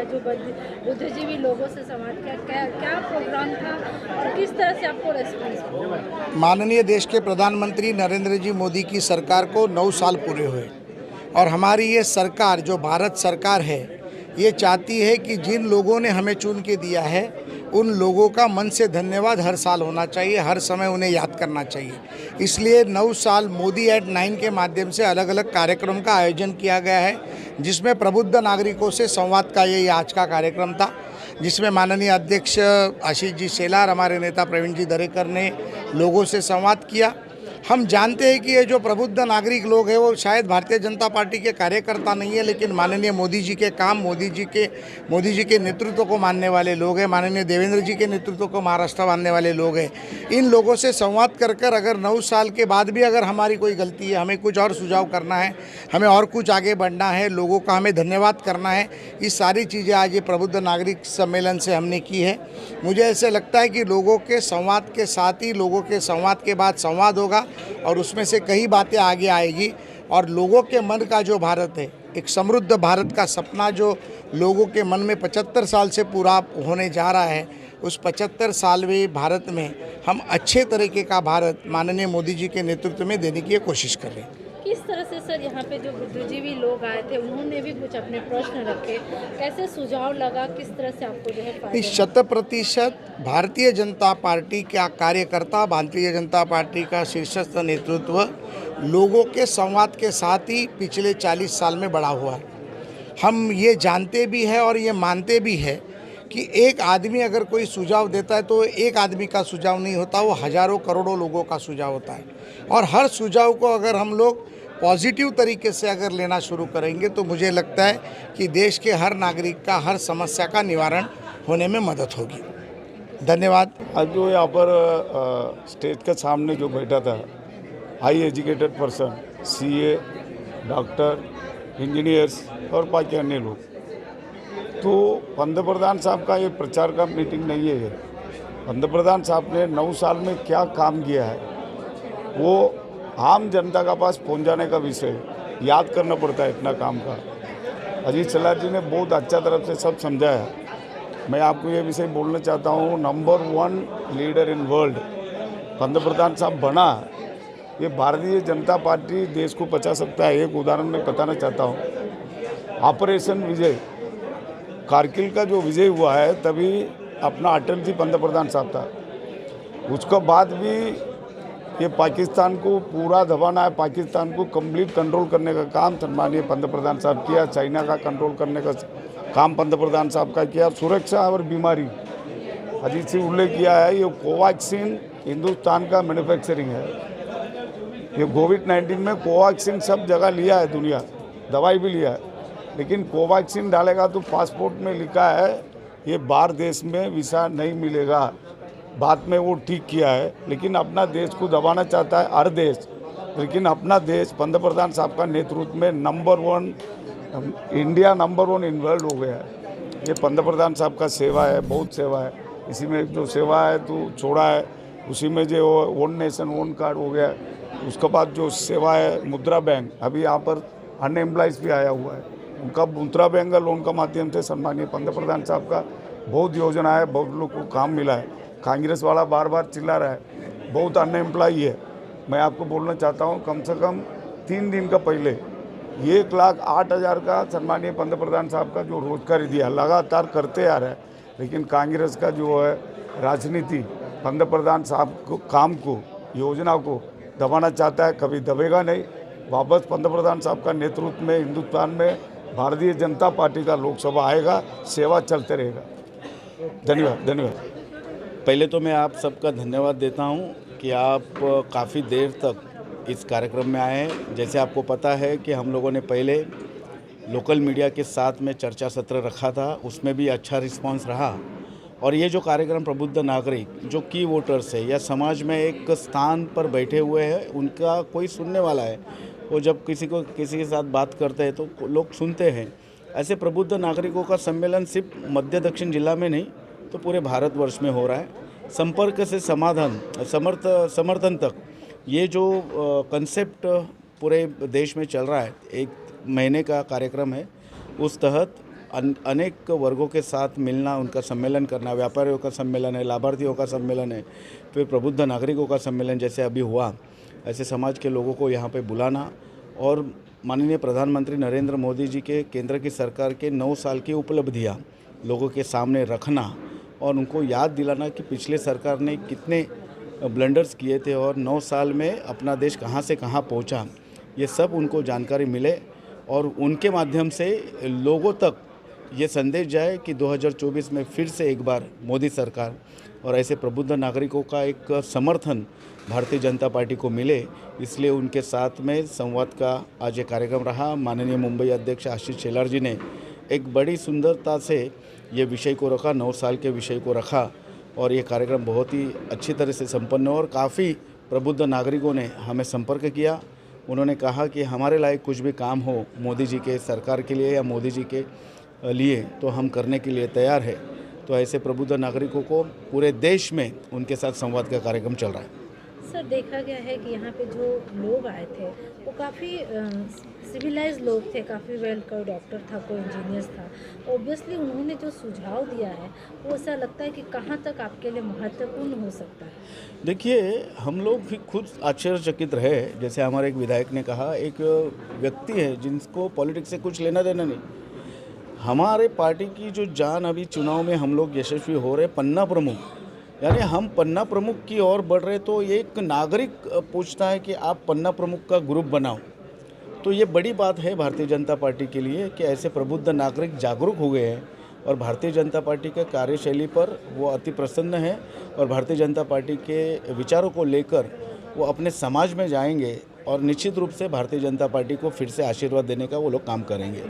किया, जो बुद्धिजीवी लोगों से संवाद किया, क्या क्या प्रोग्राम था और किस तरह से आपको रेस्पॉन्स मिला? माननीय देश के प्रधानमंत्री नरेंद्र जी मोदी की सरकार को 9 साल पूरे हुए और हमारी ये सरकार जो भारत सरकार है ये चाहती है कि जिन लोगों ने हमें चुन के दिया है उन लोगों का मन से धन्यवाद हर साल होना चाहिए, हर समय उन्हें याद करना चाहिए। इसलिए 9 साल मोदी एट 9 के माध्यम से अलग अलग कार्यक्रम का आयोजन किया गया है, जिसमें प्रबुद्ध नागरिकों से संवाद का ये आज का कार्यक्रम था, जिसमें माननीय अध्यक्ष आशीष जी शेलार, हमारे नेता प्रवीण जी दरेकर ने लोगों से संवाद किया। हम जानते हैं कि ये जो प्रबुद्ध नागरिक लोग हैं वो शायद भारतीय जनता पार्टी के कार्यकर्ता नहीं है, लेकिन माननीय मोदी जी के काम, मोदी जी के नेतृत्व को मानने वाले लोग हैं, माननीय देवेंद्र जी के नेतृत्व को महाराष्ट्र मानने वाले लोग हैं। इन लोगों से संवाद कर कर अगर 9 साल के बाद भी अगर हमारी कोई गलती है, हमें कुछ और सुझाव करना है, हमें और कुछ आगे बढ़ना है, लोगों का हमें धन्यवाद करना है, ये सारी चीज़ें आज ये प्रबुद्ध नागरिक सम्मेलन से हमने की है। मुझे ऐसे लगता है कि लोगों के संवाद के साथ ही लोगों के संवाद के बाद संवाद होगा और उसमें से कई बातें आगे आएगी और लोगों के मन का जो भारत है, एक समृद्ध भारत का सपना जो लोगों के मन में 75 साल से पूरा होने जा रहा है, उस 75 सालवें भारत में हम अच्छे तरीके का भारत माननीय मोदी जी के नेतृत्व में देने की कोशिश कर रहे हैं। किस तरह से सर यहाँ पे जो बुद्धिजीवी लोग आए थे उन्होंने भी कुछ अपने प्रश्न रखे, कैसे सुझाव लगा, किस तरह से आपको जो है फायदा? 100% भारतीय जनता पार्टी का कार्यकर्ता, भारतीय जनता पार्टी का शीर्षस्थ नेतृत्व लोगों के संवाद के साथ ही पिछले 40 साल में बढ़ा हुआ है। हम ये जानते भी हैं और ये मानते भी हैं कि एक आदमी अगर कोई सुझाव देता है तो एक आदमी का सुझाव नहीं होता, वो हज़ारों करोड़ों लोगों का सुझाव होता है। और हर सुझाव को अगर हम लोग पॉजिटिव तरीके से अगर लेना शुरू करेंगे तो मुझे लगता है कि देश के हर नागरिक का हर समस्या का निवारण होने में मदद होगी। धन्यवाद। आज जो यहाँ पर स्टेज के सामने जो बैठा था, high educated person, CA, doctor, engineers और बाकी अन्य लोग, तो पंतप्रधान साहब का ये प्रचार का मीटिंग नहीं है। पंतप्रधान साहब ने 9 साल में क्या काम किया है वो आम जनता का पास पहुंचाने का विषय याद करना पड़ता है। इतना काम का अजीत शेलार जी ने बहुत अच्छा तरफ से सब समझाया। मैं आपको ये विषय बोलना चाहता हूँ, नंबर 1 लीडर इन वर्ल्ड पंतप्रधान साहब बना, ये भारतीय जनता पार्टी देश को बचा सकता है। एक उदाहरण मैं बताना चाहता हूँ, ऑपरेशन विजय, कारगिल का जो विजय हुआ है तभी अपना अटल जी पंतप्रधान साहब था। उसके बाद भी ये पाकिस्तान को पूरा दबाना है, पाकिस्तान को कंप्लीट कंट्रोल करने का काम सम्मानीय पंतप्रधान साहब किया। चाइना का कंट्रोल करने का काम पंतप्रधान साहब का किया। सुरक्षा और बीमारी अजीत सिंह उल्लेख किया है, ये कोवैक्सीन हिंदुस्तान का मैन्युफैक्चरिंग है। ये कोविड-19 में कोवैक्सीन सब जगह लिया है, दुनिया दवाई भी लिया है, लेकिन कोवैक्सीन डालेगा तो पासपोर्ट में लिखा है ये बाहर देश में वीज़ा नहीं मिलेगा। बाद में वो ठीक किया है, लेकिन अपना देश को दबाना चाहता है हर देश, लेकिन अपना देश पंतप्रधान साहब का नेतृत्व में number 1 India number 1 in world हो गया है। ये पंतप्रधान साहब का सेवा है, बहुत सेवा है। इसी में जो सेवा है तो छोड़ा है, उसी में जो वन नेशन वन कार्ड हो गया। उसके बाद जो सेवा है मुद्रा बैंक, अभी यहाँ पर अनएम्प्लॉयज़ भी आया हुआ है, उनका मुद्रा बैंक लोन का माध्यम से सम्मानीय पंतप्रधान साहब का बहुत योजना है, बहुत लोग को काम मिला है। कांग्रेस वाला बार बार चिल्ला रहा है बहुत अनएम्प्लॉय है। मैं आपको बोलना चाहता हूँ, कम से कम 3 दिन का पहले 1,08,000 का सम्मानीय पंतप्रधान साहब का जो रोजगार दिया, लगातार करते आ रहा है। लेकिन कांग्रेस का जो है राजनीति पंतप्रधान साहब को काम को, योजना को दबाना चाहता है, कभी दबेगा नहीं। वापस पंतप्रधान साहब का नेतृत्व में हिंदुस्तान में भारतीय जनता पार्टी का लोकसभा आएगा, सेवा चलते रहेगा। धन्यवाद। धन्यवाद। पहले तो मैं आप सबका धन्यवाद देता हूं कि आप काफ़ी देर तक इस कार्यक्रम में आए हैं। जैसे आपको पता है कि हम लोगों ने पहले लोकल मीडिया के साथ में चर्चा सत्र रखा था, उसमें भी अच्छा रिस्पांस रहा। और ये जो कार्यक्रम प्रबुद्ध नागरिक जो की वोटर्स है या समाज में एक स्थान पर बैठे हुए हैं, उनका कोई सुनने वाला है, वो जब किसी के साथ बात करते हैं तो लोग सुनते हैं। ऐसे प्रबुद्ध नागरिकों का सम्मेलन सिर्फ मध्य दक्षिण जिला में नहीं तो पूरे भारतवर्ष में हो रहा है। संपर्क से समाधान, समर्थन तक, ये जो कंसेप्ट पूरे देश में चल रहा है, 1 महीने का कार्यक्रम है। उस तहत अनेक वर्गों के साथ मिलना, उनका सम्मेलन करना, व्यापारियों का सम्मेलन है, लाभार्थियों का सम्मेलन है, फिर प्रबुद्ध नागरिकों का सम्मेलन जैसे अभी हुआ, ऐसे समाज के लोगों को यहाँ पे बुलाना और माननीय प्रधानमंत्री नरेंद्र मोदी जी के केंद्र की सरकार के 9 साल की उपलब्धियाँ लोगों के सामने रखना और उनको याद दिलाना कि पिछले सरकार ने कितने ब्लंडर्स किए थे और 9 साल में अपना देश कहाँ से कहाँ पहुँचा, ये सब उनको जानकारी मिले और उनके माध्यम से लोगों तक ये संदेश जाए कि 2024 में फिर से एक बार मोदी सरकार और ऐसे प्रबुद्ध नागरिकों का एक समर्थन भारतीय जनता पार्टी को मिले, इसलिए उनके साथ में संवाद का आज ये कार्यक्रम रहा। माननीय मुंबई अध्यक्ष आशीष शेलार जी ने एक बड़ी सुंदरता से ये विषय को रखा, 9 साल के विषय को रखा और ये कार्यक्रम बहुत ही अच्छी तरह से संपन्न हो और काफ़ी प्रबुद्ध नागरिकों ने हमें संपर्क किया। उन्होंने कहा कि हमारे लायक कुछ भी काम हो मोदी जी के सरकार के लिए या मोदी जी के लिए तो हम करने के लिए तैयार है। तो ऐसे प्रबुद्ध नागरिकों को पूरे देश में उनके साथ संवाद का कार्यक्रम चल रहा है। सर, देखा गया है कि यहाँ पे जो लोग आए थे वो काफ़ी सिविलाइज लोग थे, काफ़ी वेल, कोई डॉक्टर था, कोई इंजीनियर्स था। ऑब्वियसली उन्होंने जो सुझाव दिया है वो ऐसा लगता है कि कहाँ तक आपके लिए महत्वपूर्ण हो सकता है। देखिए, हम लोग भी खुद आश्चर्यचकित रहे। जैसे हमारे एक विधायक ने कहा, एक व्यक्ति है जिनको पॉलिटिक्स से कुछ लेना देना नहीं। हमारे पार्टी की जो जान अभी चुनाव में हम लोग यशस्वी हो रहे, पन्ना प्रमुख, यानी हम पन्ना प्रमुख की ओर बढ़ रहे, तो एक नागरिक पूछता है कि आप पन्ना प्रमुख का ग्रुप बनाओ, तो ये बड़ी बात है भारतीय जनता पार्टी के लिए कि ऐसे प्रबुद्ध नागरिक जागरूक हो गए हैं और भारतीय जनता पार्टी के कार्यशैली पर वो अति प्रसन्न है और भारतीय जनता पार्टी के विचारों को लेकर वो अपने समाज में जाएंगे और निश्चित रूप से भारतीय जनता पार्टी को फिर से आशीर्वाद देने का वो लोग काम करेंगे।